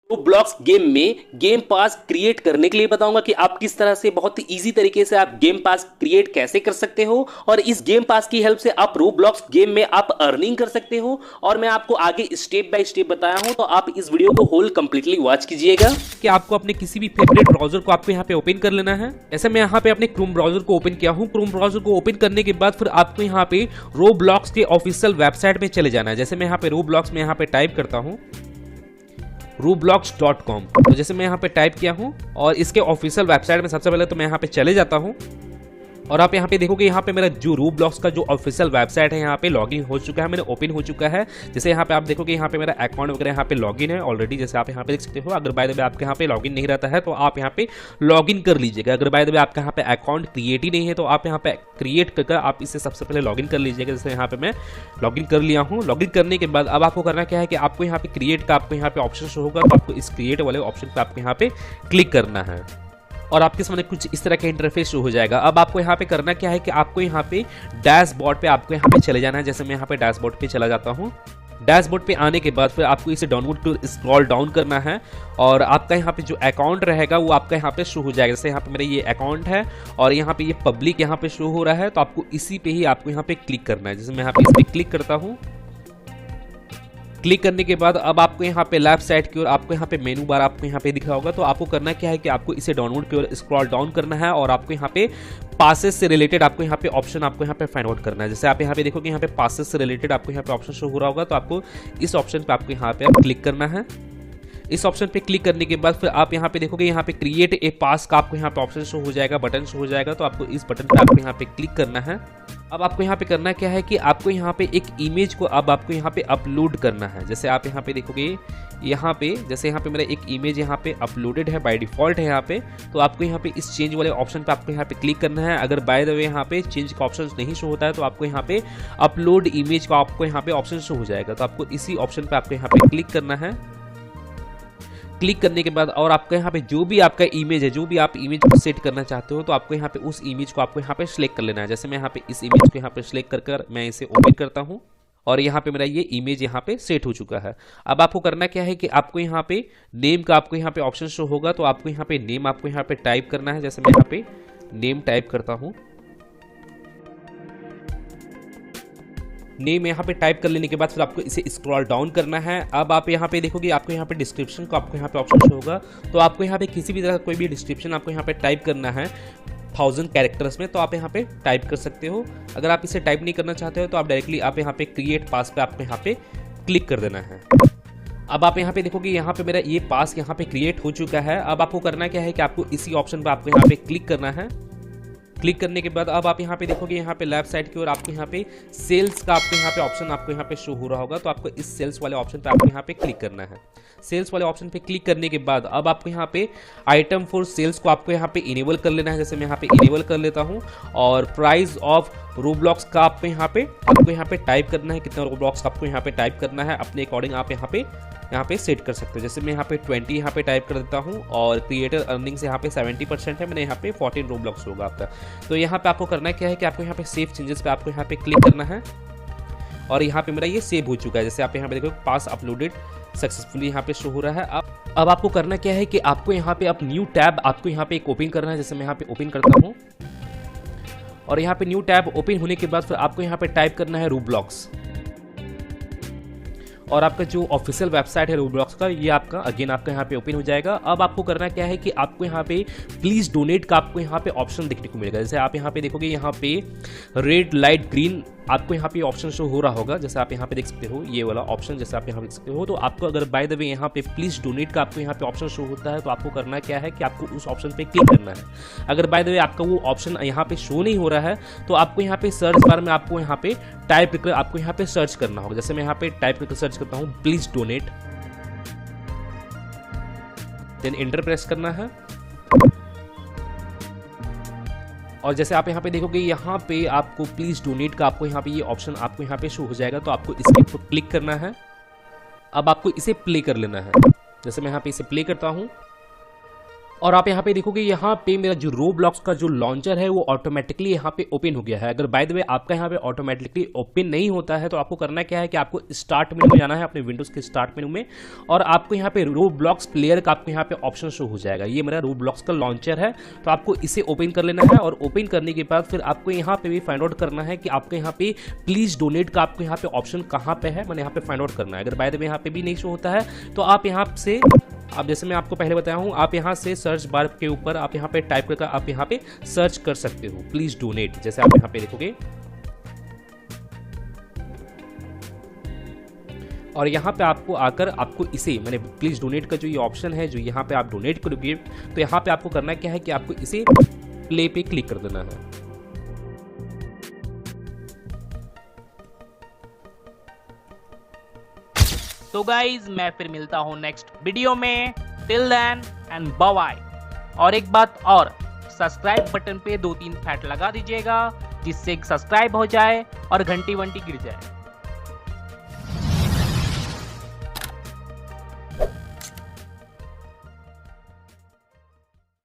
Blocks game में game pass create करने के लिए बताऊंगा कि आप किस तरह से बहुत ही इजी तरीके से आप गेम पास क्रिएट कैसे कर सकते हो और इस गेम पास की हेल्प से आप रोब्लॉक्स गेम में आप अर्निंग कर सकते हो। और मैं आपको आगे स्टेप बाय स्टेप बताया हूं, तो आप इस वीडियो को होल कंप्लीटली वॉच कीजिएगा। कि आपको अपने किसी भी फेवरेट ब्राउजर को आपको यहाँ पे ओपन कर लेना है। ऐसे मैं यहाँ पे अपने क्रोम ब्राउजर को ओपन किया हूँ। क्रोम ब्राउजर को ओपन करने के बाद फिर आपको यहाँ पे रोब्लॉक्स के ऑफिशियल वेबसाइट में चले जाना है। जैसे मैं यहाँ पे रोब्लॉक्स में यहाँ पे टाइप करता हूँ roblox.com, तो जैसे मैं यहाँ पे टाइप किया हूँ और इसके ऑफिशियल वेबसाइट में सबसे पहले तो मैं यहाँ पे चले जाता हूँ। और आप यहाँ पे देखोगे यहाँ पे मेरा जो रोब्लॉक्स का जो ऑफिशियल वेबसाइट है यहाँ पे लॉगिन हो चुका है, मैंने ओपन हो चुका है। जैसे यहाँ पे आप देखोगे यहाँ पे मेरा अकाउंट वगैरह यहाँ पे लॉगिन है ऑलरेडी, जैसे आप यहाँ पे देख सकते हो। अगर बाय द वे आपके यहाँ पे लॉगिन नहीं रहता है तो आप यहाँ पे लॉगिन कर लीजिएगा। अगर बाय द वे आपका यहाँ पे अकाउंट क्रिएट ही नहीं है तो आप यहाँ पे क्रिएट करके आप इसे सबसे पहले लॉगिन कर लीजिएगा। जैसे यहाँ पे मैं लॉगिन कर लिया हूँ। लॉगिन करने के बाद अब आपको करना क्या है कि आपको यहाँ पे क्रिएट का आपको यहाँ पे ऑप्शन शो होगा, तो आपको इस क्रिएट वाले ऑप्शन पे आपको यहाँ पे क्लिक करना है और आपके सामने कुछ इस तरह का इंटरफेस शो हो जाएगा। अब आपको यहाँ पे करना क्या है कि आपको यहाँ पे डैशबोर्ड पे आपको यहाँ पे चले जाना है। जैसे मैं यहाँ पे डैशबोर्ड पे चला जाता हूँ। डैशबोर्ड पे आने के बाद फिर आपको इसे डाउनलोड कर स्क्रॉल डाउन करना है और आपका यहाँ पे जो अकाउंट रहेगा वो आपका यहाँ पे शो हो जाएगा। जैसे यहाँ पे मेरा ये अकाउंट है और यहाँ पे ये पब्लिक यहाँ पे शो हो रहा है, तो आपको इसी पे ही आपको यहाँ पे क्लिक करना है। जैसे मैं यहाँ पे इस पे क्लिक करता हूँ। क्लिक करने के बाद अब आपको यहाँ पे लेफ्ट साइड की ओर आपको यहाँ पे मेनू बार आपको यहाँ पे दिख रहा होगा, तो आपको करना क्या है कि आपको इसे डाउनलोड की ओर स्क्रॉल डाउन करना है और आपको यहाँ पे पासेस से रिलेटेड आपको यहाँ पे ऑप्शन आपको यहाँ पे फाइंड आउट करना है। जैसे आप यहाँ पे देखोगे यहाँ पे पासेस से रिलेटेड आपको यहाँ पे ऑप्शन शो हो रहा होगा, तो आपको इस ऑप्शन पे आपको यहाँ पे क्लिक करना है। इस ऑप्शन पे क्लिक करने के बाद फिर आप यहाँ पे देखोगे यहाँ पे क्रिएट ए पास का आपको यहाँ पे ऑप्शन शो हो जाएगा, बटन शो हो जाएगा, तो आपको इस बटन पे आपको यहाँ पे क्लिक करना है। अब आपको यहाँ पे करना क्या है कि आपको यहाँ पे एक इमेज को अब आपको यहाँ पे अपलोड करना है। जैसे आप यहाँ पे देखोगे यहाँ पे जैसे यहाँ पे मेरा एक इमेज यहाँ पे अपलोडेड है, बाय डिफॉल्ट है यहाँ पे, तो आपको यहाँ पे इस चेंज वाले ऑप्शन पे आपको यहाँ पे क्लिक करना है। अगर बाय द वे यहाँ पे चेंज का ऑप्शन नहीं शो होता है तो आपको यहाँ पे अपलोड इमेज का आपको यहाँ पे ऑप्शन शो हो जाएगा, तो आपको इसी ऑप्शन पे आपको यहाँ पे क्लिक करना है। क्लिक करने के बाद और आपका यहाँ पे जो भी आपका इमेज है, जो भी आप इमेज को सेट करना चाहते हो, तो आपको यहाँ पे उस इमेज को आपको यहाँ पे सिलेक्ट कर लेना है। जैसे मैं यहाँ पे इस इमेज को यहाँ पे सिलेक्ट कर मैं इसे ओपन करता हूँ और यहाँ पे मेरा ये इमेज यहाँ पे सेट हो चुका है। अब आपको करना क्या है कि आपको यहाँ पे नेम का आपको यहाँ पे ऑप्शन शो होगा, तो आपको यहाँ पे नेम आपको यहाँ पे टाइप करना है। जैसे मैं यहाँ पे नेम टाइप करता हूँ। नेम यहाँ पे टाइप कर लेने के बाद फिर आपको इसे स्क्रॉल डाउन करना है। अब आप यहाँ पे देखोगे आपको यहाँ पे डिस्क्रिप्शन को आपको यहाँ पे ऑप्शन शो होगा, तो आपको यहाँ पे किसी भी तरह का कोई भी डिस्क्रिप्शन आपको यहाँ पे टाइप करना है 1000 कैरेक्टर्स में, तो आप यहाँ पे टाइप कर सकते हो। अगर आप इसे टाइप नहीं करना चाहते हो तो आप डायरेक्टली आप यहाँ पे क्रिएट पास पे आपको यहाँ पे क्लिक कर देना है। अब आप यहाँ पे देखोगे यहाँ पे मेरा ये पास यहाँ पे क्रिएट हो चुका है। अब आपको करना क्या है कि आपको इसी ऑप्शन पर आपको यहाँ पे क्लिक करना है। क्लिक करने के बाद अब आप यहाँ पे देखोगे यहाँ पे लेफ्ट साइड की ओर आपको यहाँ पे सेल्स का आपको यहाँ पे ऑप्शन आपको यहाँ पे शो हो रहा होगा, तो आपको इस सेल्स वाले ऑप्शन पे आपको यहाँ पे क्लिक करना है। सेल्स वाले ऑप्शन पे क्लिक करने के बाद अब आपको यहाँ पे आइटम फॉर सेल्स को आपको यहाँ पे इनेबल कर लेना है। जैसे मैं यहाँ पे इनेबल कर लेता हूँ और प्राइस ऑफ रोब्लॉक्स का आपको यहाँ पे टाइप करना है, कितना रोब्लॉक्स आपको यहाँ पे टाइप करना है, अपने अकॉर्डिंग आप यहाँ पे सेट कर सकते हो। जैसे मैं यहाँ पे 20 यहाँ पे टाइप कर देता हूँ और क्रिएटर अर्निंग्स यहाँ पे 70% है, मैंने यहाँ पे 14 रोब्लॉक्स होगा आपका। तो यहाँ पे आपको करना क्या है कि आपको यहाँ पे सेव चेंजेस पे आपको यहाँ पे क्लिक करना है और यहाँ पे मेरा ये सेव हो चुका है। जैसे आप यहाँ पे देखो पास अपलोडेड सक्सेसफुली यहाँ पे शो हो रहा है। अब आपको करना क्या है कि आपको यहाँ पे अब न्यू टैब आपको यहाँ पे एक ओपन करना है। जैसे मैं यहाँ पे ओपन करता हूँ और यहाँ पे न्यू टैब ओपन होने के बाद फिर आपको यहाँ पे टाइप करना है रोब्लॉक्स और आपका जो ऑफिशियल वेबसाइट है रोब्लॉक्स का ये आपका अगेन आपका यहाँ पे ओपन हो जाएगा। अब आपको करना क्या है कि आपको यहाँ पे प्लीज डोनेट का आपको यहाँ पे ऑप्शन देखने को मिलेगा। जैसे आप यहाँ पे देखोगे यहाँ पे रेड लाइट ग्रीन आपको यहाँ पे ऑप्शन शो हो रहा होगा। जैसे आप यहाँ पे देख सकते हो ये वाला ऑप्शन, जैसे आप यहाँ पे देख सकते हो। तो आपको अगर बाय द वे यहाँ पे प्लीज डोनेट का आपको यहाँ पे ऑप्शन शो होता है, तो आपको करना क्या है कि आपको उस ऑप्शन पे क्लिक करना है। अगर बाय द वे आपका वो ऑप्शन यहाँ पे शो नहीं हो रहा है तो आपको यहाँ पे सर्च बार में आपको यहाँ पे टाइप करके आपको यहाँ पे सर्च करना होगा। जैसे मैं यहाँ पे टाइप करके सर्च करता हूँ please donate, then enter press करना है और जैसे आप यहाँ पे देखोगे यहाँ पे आपको प्लीज डोनेट का आपको यहाँ पे ये ऑप्शन आपको यहाँ पे शो हो जाएगा, तो आपको इसके ऊपर क्लिक करना है। अब आपको इसे प्ले कर लेना है। जैसे मैं यहाँ पे इसे प्ले करता हूँ और आप यहाँ पे देखोगे यहाँ पे मेरा जो रोब्लॉक्स का जो लॉन्चर है वो ऑटोमेटिकली यहाँ पे ओपन हो गया है। अगर बाय द वे आपका यहाँ पे ऑटोमेटिकली ओपन नहीं होता है तो आपको करना क्या है कि आपको स्टार्ट मेनू में जाना है, अपने विंडोज के स्टार्ट मेनू में, और आपको यहाँ पे रोब्लॉक्स प्लेयर का आपको यहाँ पे ऑप्शन शो हो जाएगा। ये मेरा रोब्लॉक्स का लॉन्चर है, तो आपको इसे ओपन कर लेना है। और ओपन करने के बाद फिर आपको यहाँ पे भी फाइंड आउट करना है कि आपके यहाँ पे प्लीज डोनेट का आपको यहाँ पे ऑप्शन कहाँ पे है, मैंने यहाँ पे फाइंड आउट करना है। अगर बाय द वे यहाँ पे भी नहीं शो होता है तो आप यहाँ से, अब जैसे मैं आपको पहले बताया हूं, आप यहां से सर्च बार के ऊपर आप यहां पे टाइप करके आप यहां पे सर्च कर सकते हो प्लीज डोनेट, जैसे आप यहां पे देखोगे। और यहाँ पे आपको आकर आपको इसे मैंने प्लीज डोनेट का जो ये ऑप्शन है, जो यहाँ पे आप डोनेट करोगे, तो यहाँ पे आपको करना क्या है कि आपको इसे प्ले पे क्लिक कर देना है। तो गाइज मैं फिर मिलता हूँ नेक्स्ट वीडियो में। Till then and bye bye. और एक बात और, सब्सक्राइब बटन पे 2-3 फैट लगा दीजिएगा जिससे सब्सक्राइब हो जाए और घंटी वंटी गिर जाए।